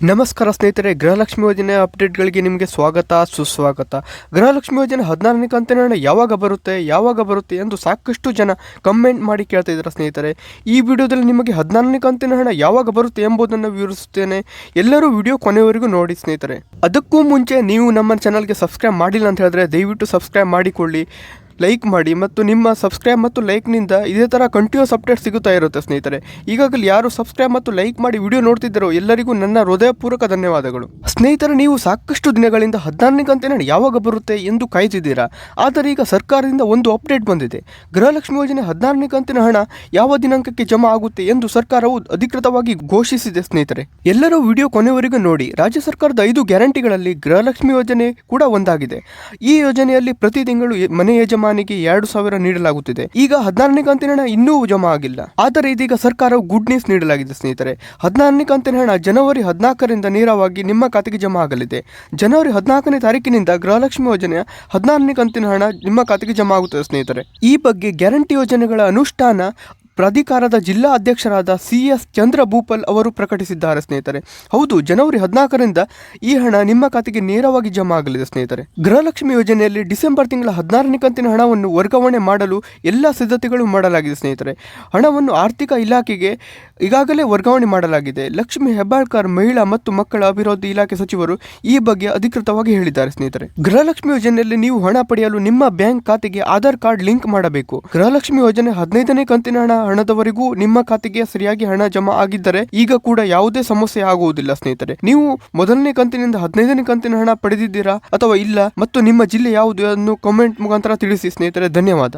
ನಮಸ್ಕಾರ ಸ್ನೇಹಿತರೆ, ಗೃಹಲಕ್ಷ್ಮಿ ಯೋಜನೆ ಅಪ್ಡೇಟ್ಗಳಿಗೆ ನಿಮಗೆ ಸ್ವಾಗತ ಸುಸ್ವಾಗತ. ಗೃಹಲಕ್ಷ್ಮಿ ಯೋಜನೆ 14ನೇ ಕಂತಿನ ಹಣ ಯಾವಾಗ ಬರುತ್ತೆ ಎಂದು ಸಾಕಷ್ಟು ಜನ ಕಮೆಂಟ್ ಮಾಡಿ ಕೇಳ್ತಾ ಇದ್ದಾರೆ ಸ್ನೇಹಿತರೆ. ಈ ವಿಡಿಯೋದಲ್ಲಿ ನಿಮಗೆ 14ನೇ ಕಂತಿನ ಹಣ ಯಾವಾಗ ಬರುತ್ತೆ ಎಂಬುದನ್ನು ವಿವರಿಸುತ್ತೇನೆ. ಎಲ್ಲರೂ ವಿಡಿಯೋ ಕೊನೆಯವರೆಗೂ ನೋಡಿ ಸ್ನೇಹಿತರೆ. ಅದಕ್ಕೂ ಮುಂಚೆ ನೀವು ನಮ್ಮ ಚಾನಲ್ಗೆ ಸಬ್ಸ್ಕ್ರೈಬ್ ಮಾಡಿಲ್ಲ ಅಂತ ಹೇಳಿದ್ರೆ ದಯವಿಟ್ಟು ಸಬ್ಸ್ಕ್ರೈಬ್ ಮಾಡಿಕೊಳ್ಳಿ, ಲೈಕ್ ಮಾಡಿ ಮತ್ತು ನಿಮ್ಮ ಸಬ್ಸ್ಕ್ರೈಬ್ ಮತ್ತು ಲೈಕ್ನಿಂದ ಇದೇ ಥರ ಕಂಟಿನ್ಯೂಸ್ ಅಪ್ಡೇಟ್ ಸಿಗುತ್ತಾ ಇರುತ್ತೆ ಸ್ನೇಹಿತರೆ. ಈಗಾಗಲೇ ಯಾರು ಸಬ್ಸ್ಕ್ರೈಬ್ ಮತ್ತು ಲೈಕ್ ಮಾಡಿ ವಿಡಿಯೋ ನೋಡ್ತಿದ್ದಾರೋ ಎಲ್ಲರಿಗೂ ನನ್ನ ಹೃದಯಪೂರ್ವಕ ಧನ್ಯವಾದಗಳು. ಸ್ನೇಹಿತರೆ, ನೀವು ಸಾಕಷ್ಟು ದಿನಗಳಿಂದ 14ನೇ ಕಂತಿನ ಹಣ ಯಾವಾಗ ಬರುತ್ತೆ ಎಂದು ಕಾಯ್ತಿದ್ದೀರಾ. ಆದರೆ ಈಗ ಸರ್ಕಾರದಿಂದ ಒಂದು ಅಪ್ಡೇಟ್ ಬಂದಿದೆ. ಗೃಹಲಕ್ಷ್ಮಿ ಯೋಜನೆ 14ನೇ ಕಂತಿನ ಹಣ ಯಾವ ದಿನಾಂಕಕ್ಕೆ ಜಮಾ ಆಗುತ್ತೆ ಎಂದು ಸರ್ಕಾರವು ಅಧಿಕೃತವಾಗಿ ಘೋಷಿಸಿದೆ ಸ್ನೇಹಿತರೆ. ಎಲ್ಲರೂ ವಿಡಿಯೋ ಕೊನೆಯವರೆಗೂ ನೋಡಿ. ರಾಜ್ಯ ಸರ್ಕಾರದ 5 ಗ್ಯಾರಂಟಿಗಳಲ್ಲಿ ಗೃಹಲಕ್ಷ್ಮಿ ಯೋಜನೆ ಕೂಡ ಒಂದಾಗಿದೆ. ಈ ಯೋಜನೆಯಲ್ಲಿ ಪ್ರತಿ ತಿಂಗಳು ಮನೆ ಯಜಮಾನಿಗೆ 2,000 ನೀಡಲಾಗುತ್ತಿದೆ. ಈಗ 14ನೇ ಕಂತಿನ ಹಣ ಇನ್ನೂ ಜಮಾ ಆಗಿಲ್ಲ. ಆದರೆ ಇದೀಗ ಸರ್ಕಾರವು ಗುಡ್ ನ್ಯೂಸ್ ನೀಡಲಾಗಿದೆ ಸ್ನೇಹಿತರೆ. 14ನೇ ಕಂತಿನ ಹಣ ಜನವರಿ 14ರಿಂದ ನೇರವಾಗಿ ನಿಮ್ಮ ಖಾತೆಗೆ ಜಮಾ ಆಗಲಿದೆ. ಜನವರಿ 14ನೇ ತಾರೀಕಿನಿಂದ ಗೃಹಲಕ್ಷ್ಮಿ ಯೋಜನೆಯ 14ನೇ ಕಂತಿನ ಹಣ ನಿಮ್ಮ ಖಾತೆಗೆ ಜಮಾ ಆಗುತ್ತದೆ ಸ್ನೇಹಿತರೆ. ಈ ಬಗ್ಗೆ ಗ್ಯಾರಂಟಿ ಯೋಜನೆಗಳ ಅನುಷ್ಠಾನ ಪ್ರಾಧಿಕಾರದ ಜಿಲ್ಲಾ ಅಧ್ಯಕ್ಷರಾದ CS ಚಂದ್ರಭೂಪಾಲ್ ಅವರು ಪ್ರಕಟಿಸಿದ್ದಾರೆ ಸ್ನೇಹಿತರೆ. ಹೌದು, ಜನವರಿ 14ರಿಂದ ಈ ಹಣ ನಿಮ್ಮ ಖಾತೆಗೆ ನೇರವಾಗಿ ಜಮಾ ಆಗಲಿದೆ ಸ್ನೇಹಿತರೆ. ಗೃಹಲಕ್ಷ್ಮಿ ಯೋಜನೆಯಲ್ಲಿ ಡಿಸೆಂಬರ್ ತಿಂಗಳ 16ನೇ ಕಂತಿನ ಹಣವನ್ನು ವರ್ಗಾವಣೆ ಮಾಡಲು ಎಲ್ಲ ಸಿದ್ಧತೆಗಳು ಮಾಡಲಾಗಿದೆ ಸ್ನೇಹಿತರೆ. ಹಣವನ್ನು ಆರ್ಥಿಕ ಇಲಾಖೆಗೆ ಈಗಾಗಲೇ ವರ್ಗಾವಣೆ ಮಾಡಲಾಗಿದೆ. ಲಕ್ಷ್ಮಿ ಹೆಬ್ಬಾಳ್ಕರ್ ಮಹಿಳಾ ಮತ್ತು ಮಕ್ಕಳ ಅಭಿವೃದ್ಧಿ ಇಲಾಖೆ ಸಚಿವರು ಈ ಬಗ್ಗೆ ಅಧಿಕೃತವಾಗಿ ಹೇಳಿದ್ದಾರೆ ಸ್ನೇಹಿತರೆ. ಗೃಹಲಕ್ಷ್ಮಿ ಯೋಜನೆಯಲ್ಲಿ ನೀವು ಹಣ ಪಡೆಯಲು ನಿಮ್ಮ ಬ್ಯಾಂಕ್ ಖಾತೆಗೆ ಆಧಾರ್ ಕಾರ್ಡ್ ಲಿಂಕ್ ಮಾಡಬೇಕು. ಗೃಹಲಕ್ಷ್ಮಿ ಯೋಜನೆ 15ನೇ ಕಂತಿನ ಹಣದವರೆಗೂ ನಿಮ್ಮ ಖಾತೆಗೆ ಸರಿಯಾಗಿ ಹಣ ಜಮಾ ಆಗಿದ್ದರೆ ಈಗ ಕೂಡ ಯಾವುದೇ ಸಮಸ್ಯೆ ಆಗುವುದಿಲ್ಲ ಸ್ನೇಹಿತರೆ. ನೀವು ಮೊದಲನೇ ಕಂತಿನಿಂದ 15ನೇ ಕಂತಿನ ಹಣ ಪಡೆದಿದ್ದೀರಾ ಅಥವಾ ಇಲ್ಲ ಮತ್ತು ನಿಮ್ಮ ಜಿಲ್ಲೆ ಯಾವುದು ಅನ್ನು ಕಾಮೆಂಟ್ ಮುಖಾಂತರ ತಿಳಿಸಿ ಸ್ನೇಹಿತರೆ. ಧನ್ಯವಾದ.